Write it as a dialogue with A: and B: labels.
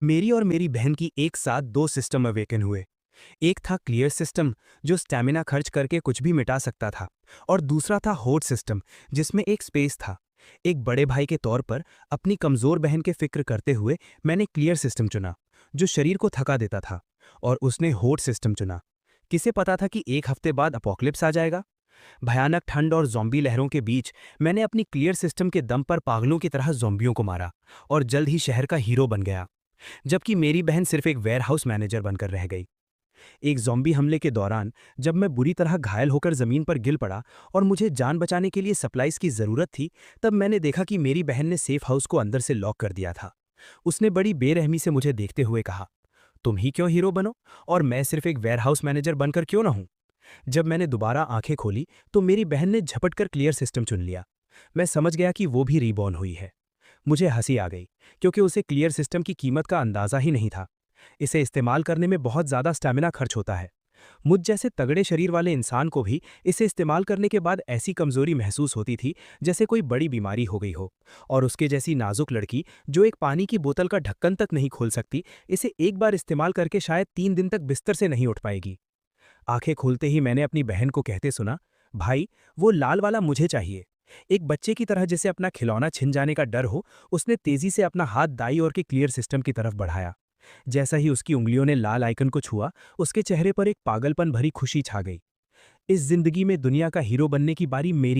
A: मेरी और मेरी बहन की एक साथ दो सिस्टम अवेकन हुए। एक था क्लियर सिस्टम, जो स्टैमिना खर्च करके कुछ भी मिटा सकता था, और दूसरा था होड सिस्टम, जिसमें एक स्पेस था। एक बड़े भाई के तौर पर अपनी कमजोर बहन के फिक्र करते हुए मैंने क्लियर सिस्टम चुना, जो शरीर को थका देता था, और उसने होड सिस्टम चुना। किसे पता था कि एक हफ्ते बाद अपोक्लिप्स आ जाएगा। भयानक ठंड और जॉम्बी लहरों के बीच मैंने अपनी क्लियर सिस्टम के दम पर पागलों की तरह जॉम्बियों को मारा, और जल्द ही शहर का हीरो बन गया, जबकि मेरी बहन सिर्फ एक वेयरहाउस मैनेजर बनकर रह गई। एक ज़ॉम्बी हमले के दौरान जब मैं बुरी तरह घायल होकर ज़मीन पर गिर पड़ा और मुझे जान बचाने के लिए सप्लाइज की ज़रूरत थी, तब मैंने देखा कि मेरी बहन ने सेफ हाउस को अंदर से लॉक कर दिया था। उसने बड़ी बेरहमी से मुझे देखते हुए कहा, तुम ही क्यों हीरो बनो, और मैं सिर्फ एक वेयरहाउस मैनेजर बनकर क्यों ना हूं। जब मैंने दोबारा आंखें खोली तो मेरी बहन ने झपट कर क्लियर सिस्टम चुन लिया। मैं समझ गया कि वो भी रीबॉर्न हुई है। मुझे हंसी आ गई, क्योंकि उसे क्लियर सिस्टम की कीमत का अंदाजा ही नहीं था। इसे इस्तेमाल करने में बहुत ज़्यादा स्टैमिना खर्च होता है। मुझ जैसे तगड़े शरीर वाले इंसान को भी इसे इस्तेमाल करने के बाद ऐसी कमजोरी महसूस होती थी जैसे कोई बड़ी बीमारी हो गई हो। और उसके जैसी नाजुक लड़की जो एक पानी की बोतल का ढक्कन तक नहीं खोल सकती, इसे एक बार इस्तेमाल करके शायद 3 दिन तक बिस्तर से नहीं उठ पाएगी। आंखें खोलते ही मैंने अपनी बहन को कहते सुना, भाई, वो लाल वाला मुझे चाहिए। एक बच्चे की तरह जिसे अपना खिलौना छिन जाने का डर हो, उसने तेजी से अपना हाथ दाई ओर के क्लियर सिस्टम की तरफ बढ़ाया। जैसा ही उसकी उंगलियों ने लाल आइकन को छुआ, उसके चेहरे पर एक पागलपन भरी खुशी छा गई। इस जिंदगी में दुनिया का हीरो बनने की बारी मेरी